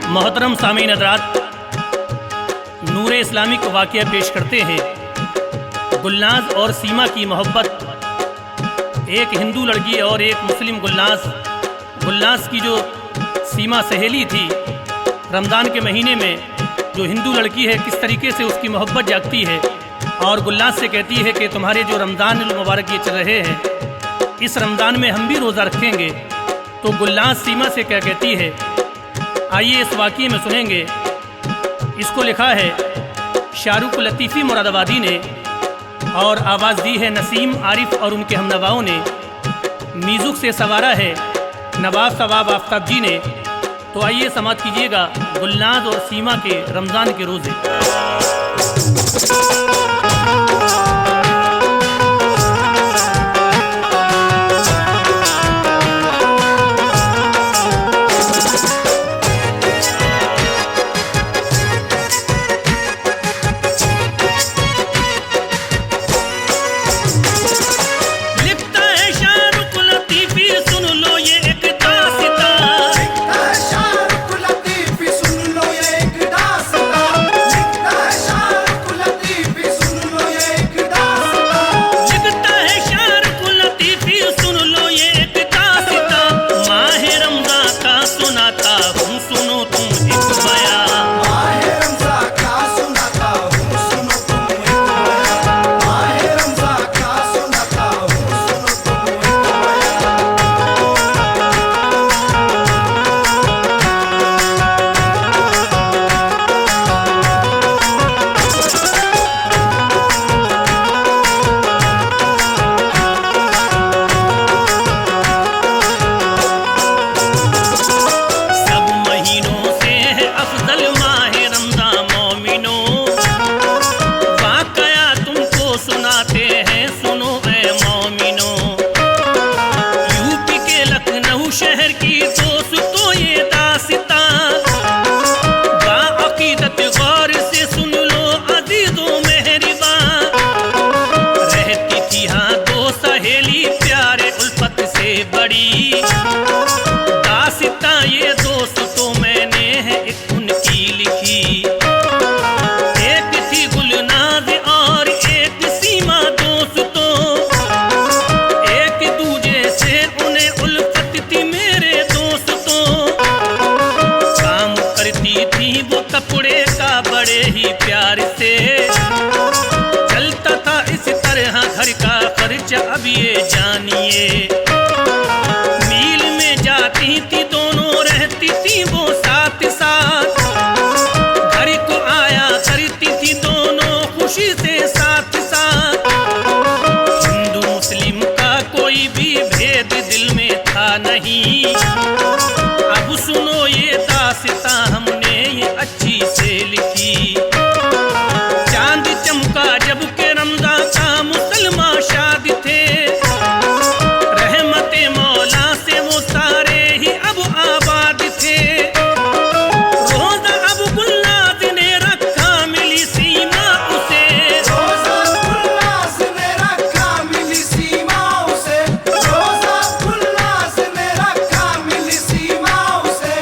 मोहतरम सामीन हज़रात, नूर इस्लामिक वाक़या पेश करते हैं। गुलनाज और सीमा की मोहब्बत। एक हिंदू लड़की और एक मुस्लिम गुलनाज की जो सीमा सहेली थी, रमज़ान के महीने में जो हिंदू लड़की है किस तरीके से उसकी मोहब्बत जागती है और गुलनाज से कहती है कि तुम्हारे जो रमज़ान मुबारक ये चल रहे हैं, इस रमज़ान में हम भी रोज़ा रखेंगे। तो गुलनाज सीमा से क्या कहती है, आइए इस वाक़ये में सुनेंगे। इसको लिखा है शाहरुख लतीफ़ी मुरादाबादी ने और आवाज़ दी है नसीम आरिफ और उनके हमनवाओं ने। म्यूज़िक से सवारा है नवाब सवाब आफ्ताब जी ने। तो आइए समाप्त कीजिएगा गुलनाज और सीमा के रमज़ान के रोज़े। बड़ी दास्तां ये दोस्तों मैंने है एक उनकी लिखी। एक थी गुलनाज और एक सीमा दोस्तों, एक दूजे से उन्हें उल्फत थी मेरे दोस्तों। काम करती थी वो कपड़े का बड़े ही प्यार से, चलता था इस तरह घर का खर्चा। अब ये जानिए थी दोनों रहती थी वो साथ साथ, घर को आया करती थी दोनों खुशी से साथ साथ। हिंदू मुस्लिम का कोई भी भेद दिल में था नहीं। अब सुनो ये दास्तां हमने ये अच्छी से लिखी। चांद चमका जब के रमज़ान का मुसलमान शाद थे, रहमते मौला से वो सारे आबाद थे। रोज़ा अब गुलनाज ने रखा मिली सीमा उसे, रोज़ा गुलनाज ने रखा मिली सीमा उसे, रोज़ा गुलनाज ने रखा मिली सीमा उसे,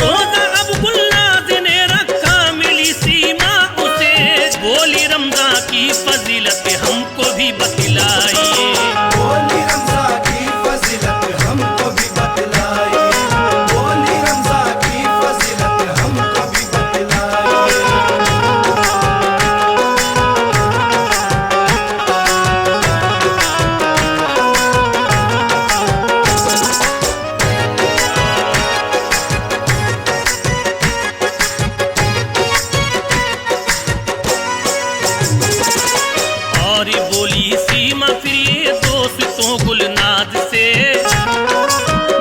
रोज़ा अब गुलनाज ने रखा मिली सीमा उसे। बोली रमज़ान की फजीलत हमको भी बतलाइए, बोली रमज़ान की फजीलत हमको भी बतलाइए। बोली सीमा फिर ये दोस्तों गुलनाज से,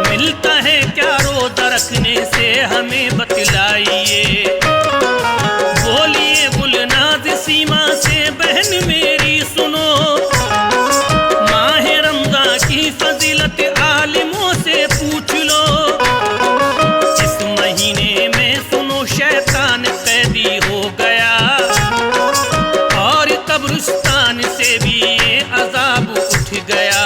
मिलता है क्या रोज़ा रखने से हमें बतलाइए। बोलिए गुलनाज सीमा से, बहन मेरी सुनो, माह रमज़ान की फजीलत आलिमों से पूछ लो। इस महीने में सुनो शैतान कैदी हो गया और कब्रिस्तान से भी ये अजाब उठ गया।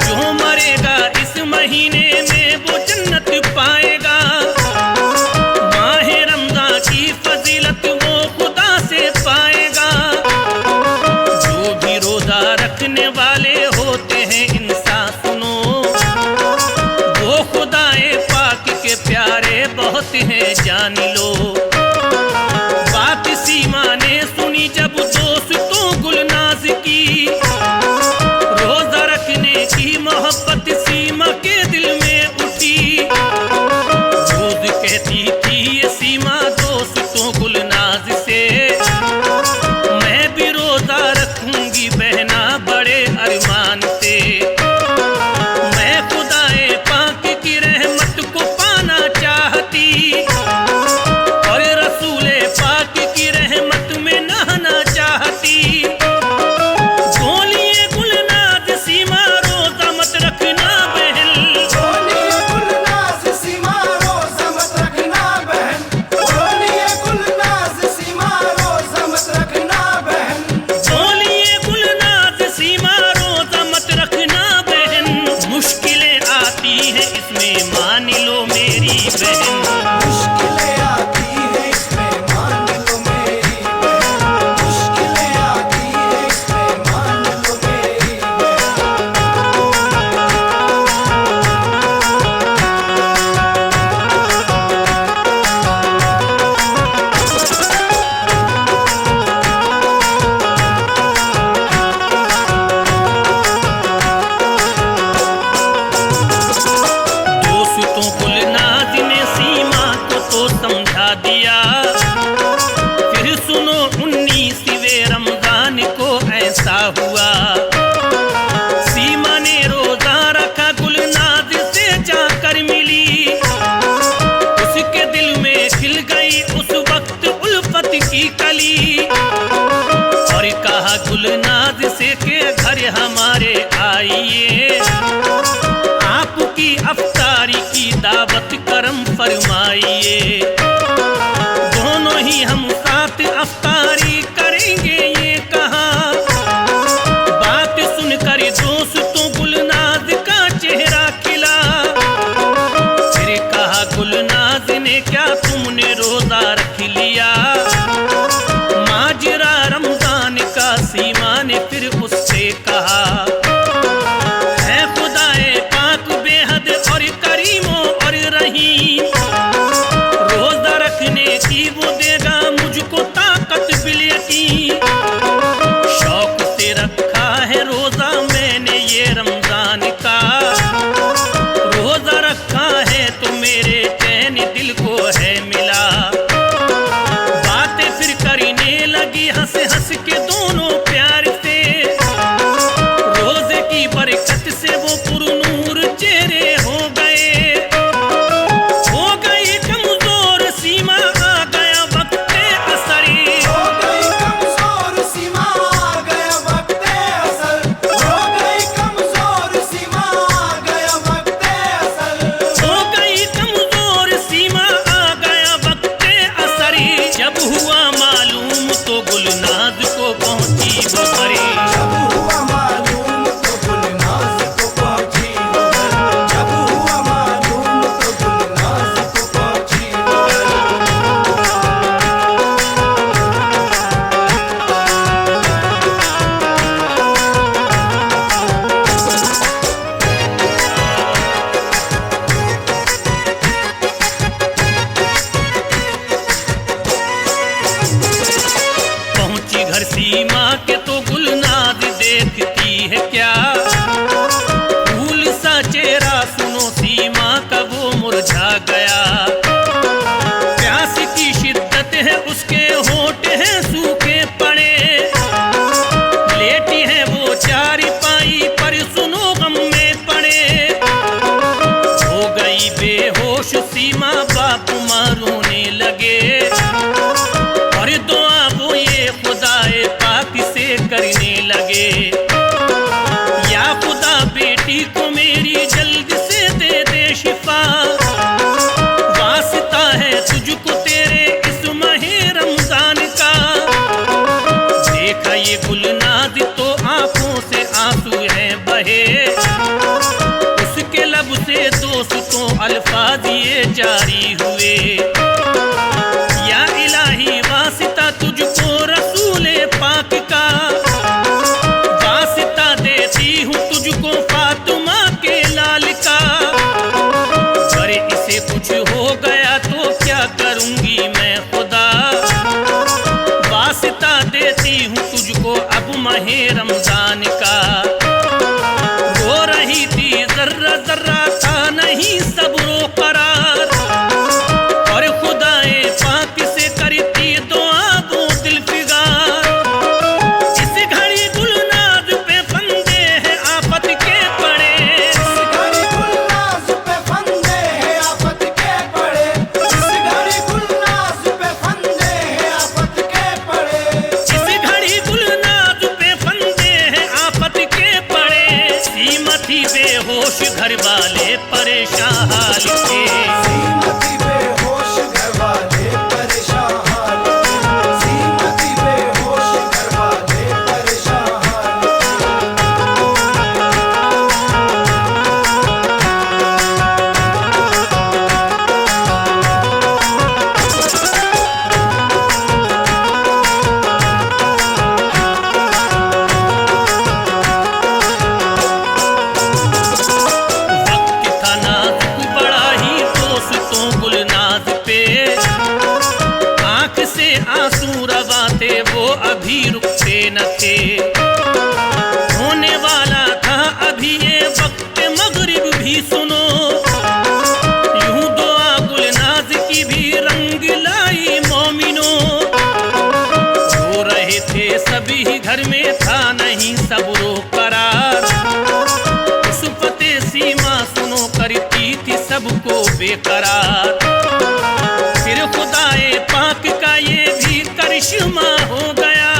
जो मरेगा इस महीने में वो जन्नत पाएगा। जान लो। बात सीमा ने सुनी जब दोस्तों गुलनाज की, रोजा रखने की मोहब्बत सीमा के दिल में उठी। रोज कहती थी ये सीमा दोस्तों गुलनाज से, मैं भी रोजा रखूंगी बहना बड़े अरमान से। मैं खुदाए पाक की रहमत को पाना चाहती, और रसूले पाक की रहमत में नहाना चाहती। बोलिए गुलनाज सीमा रोजा मत रखना बहन, बोलिए गुलनाज सीमा रोजा मत रखना बहन, बोलिए गुलनाज सीमा रोजा मत रखना बहन। बोलिए गुलनाज सीमा रोजा मत रखना बहन। मुश्किलें आती हैं इसमें मान लो मेरी बहन, मुश्किलें आती हैं इसमें मान लो मेरी बहन, मुश्किलें आती हैं इसमें मान लो मेरी बहन। दोस्तों गुलनाज ने सीमा को तो समझा दिया। फिर सुनो 19वें रमजान को ऐसा हुआ, सीमा ने रोजा रखा गुलनाज से जाकर मिली। उसके दिल में खिल गई उस वक्त उल्फत की कली, और कहा गुलनाज से के घर हमारे आइए, आपकी अफ्तारी की दावत करम फरमाइए। दोनों ही हम साथ अफ्तारी करेंगे ये कहा। बात सुनकर दोस्तों गुलनाज का चेहरा खिला। फिर कहा गुलनाज ने क्या तुमने रोजा रख लिया? माजरा रमजान का सीमा ने फिर उससे कहा। है खुदाए पाक बेहद और करीमो और रहीम, रोजा रखने की वो देगा मुझको ताकत बिल यकीन। शौक से रखा है रोजा मैंने ये रमजान का, रोजा रखा है तो मेरे चैन दिल को है मिला। बातें फिर करने लगी हंस हंस के दोनों प्यार से, रोजे की बरकत से वो पुरनूर चेहरे हो गए। हो गई कमजोर सीमा आ गया वक्त असरी, हो गई कमजोर सीमा आ गया वक्त असल, हो गई कमजोर सीमा आ गया वक्त असल। हो गई कमजोर सीमा आ गया वक्त असरी। जब हुआ मालूम तो गुलनाज को पहुंची वो घड़ी। जब हुआ मालूम तो गुलनाज को पहुंची वो घर, जब हुआ मालूम तो गुलनाज को पहुंची वो घर। पहुंची घर सीमा के तो गुलनाज देखती है क्या, फूल सा चेहरा सुनो सीमा का वो मुरझा गया। प्यास की शिद्दत है उसके होठ हैं सूखे पड़े, लेटी है वो चारपाई पर सुनो गम में पड़े। हो गई बेहोश सीमा बाप माँ रोने लगे, और दुआ वो ये खुदाए पाक से करने लगे। या खुदा बेटी को मेरी जल्द से दे दे शिफा, वास्ता है तुझको तेरे इस महीने रमजान का। देखा ये गुलनाज तो आंखों से आंसू हैं बहे, उसके लब से दोस्तों अल्फाज ये जारी हुए। या इलाही वास्ता तुझको रसूले पाक का, वास्ता देती हूँ तुझको फातिमा के लाल का। अरे इसे कुछ हो गया तो क्या करूँ माहे रमजान का। रो रही थी जर्रा जर्रा था नहीं सब्रो करार, और खुदाए पाक से करती दुआ वो दिल फिगार। इस घड़ी गुलनाज पे फंदे हैं आफत के पड़े, इस घड़ी गुलनाज पे फंदे हैं आफत के पड़े, इस घड़ी गुलनाज पे फंदे हैं आफत के पड़े। इस घड़ी गुलनाज पे फंदे हैं आफत के पड़े। सीमा थी बेहोश घर वाले परेशान हाल के, सीमती बेहोश घर वाले परेशान हाल के, सीमती बेहोश घर वाले परेशान हाल के। वक्त था नाजुक बड़ा ही दोस्तों गुलनाज पे, आंख से आंसू रवा थे वो अभी रुकते न थे। होने वाला था अभी ये वक्त मगरिब भी सुनो, यूं दुआ गुलनाज की भी रंग लाई मोमिनो। रो रहे थे सभी घर में था नहीं सब्रो करार, उस फते सीमा सुनो करती थी सबको बेकरार। फिर खुदाए पाक का ये भी करिश्मा हो गया,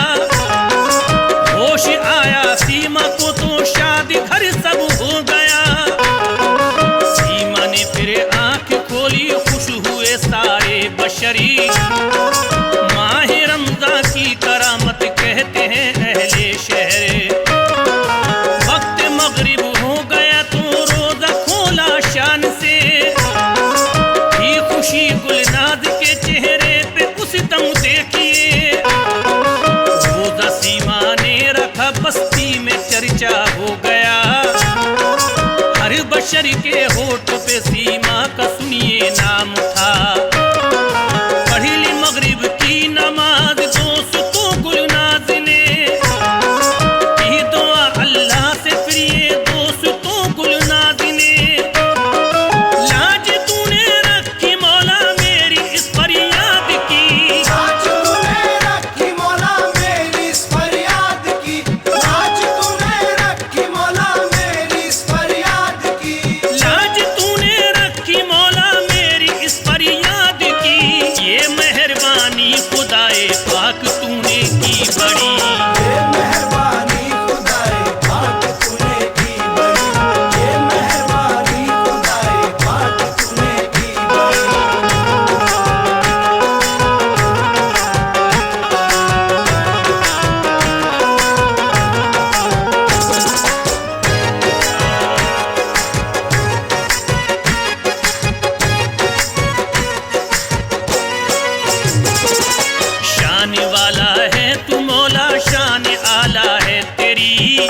होश आया सीमा को तो शादी घर सब हो गया। सीमा ने फिर आंख खोली खुश हुए सारे बशरी, माहे रमजान की करामत कहते हैं अहले शहर। वक्त मगरिब हो गया तो रोजा खोला शान से, ही खुशी गुलनाज के चेहरे पे उस दम देखिए। रोजा सीमा ने रखा बस्ती में चर्चा हो गया, हर बशर के होठ पे सीमा का सुनिए नाम था। पढ़ी ली मगरिब की नमाज दोस्तों गुलनाज ने, की दुआ अल्लाह से फिर ये दोस्तों गुलनाज ने। लाज तूने रखी मौला मेरी इस फरियाद की, लाज तूने रखी मौला मेरी इस फरियाद की, लाज तूने रखी मौला मेरी इस फरियाद की। लाज तूने रखी मौला मेरी इस फरियाद की। ये मेहरबानी खुदाए पाक तूने की बड़ी, ये मेहरबानी खुदाए पाक तूने की बड़ी, ये मेहरबानी खुदाए पाक तूने की बड़ी। शान वाला है तू मौला शान आला है तेरी।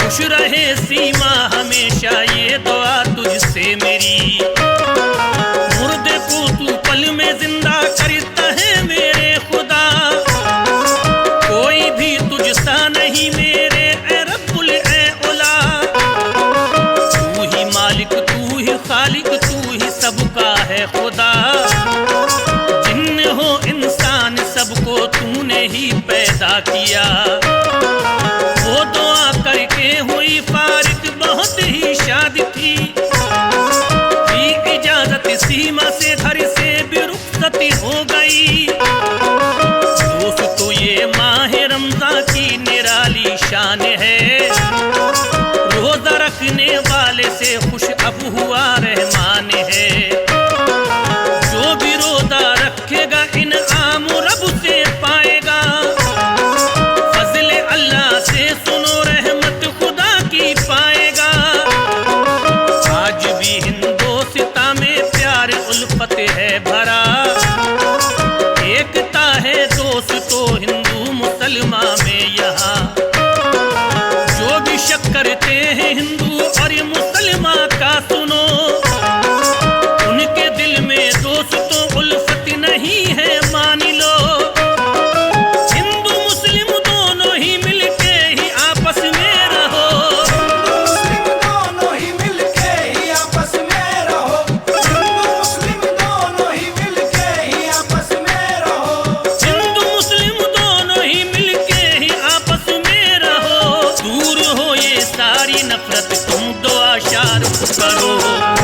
खुश रहे सीमा हमेशा ये दुआ तुझसे मेरी। मुर्दे को तू पल में जिंदा करता है मेरे खुदा, कोई भी तुझसा नहीं मेरे ए रब्बुल ए औला। तू ही मालिक तू ही खालिक तू ही सबका है खुदा। जिन्न हो इंसान सबको तूने ही पैदा किया, वो दुआ करके हुई फारिग बहुत ही शादी थी। इजाजत सीमा से घर से भी रुखसती हो गई। दोस्तों ये माह रमजान की निराली शान है, रोजा रखने वाले से खुश अब हुआ रहमान है। जो भी रोजा रखेगा इनाम रब से पाएगा, फजले अल्लाह से सुनो रहमत खुदा की पाएगा। आज भी हिंदोस्तां में प्यार उल्फत है भरा, एकता है दोस्तों हिंदू मुसलमान में यहाँ। जो भी शक करते हैं हिंदू और ये मुसलमान का सुनो, उनके दिल में दोस्तों उल्फत नहीं है मान लो। हिंदू मुस्लिम दोनों ही मिल नफरत तुम दुआ शार करो।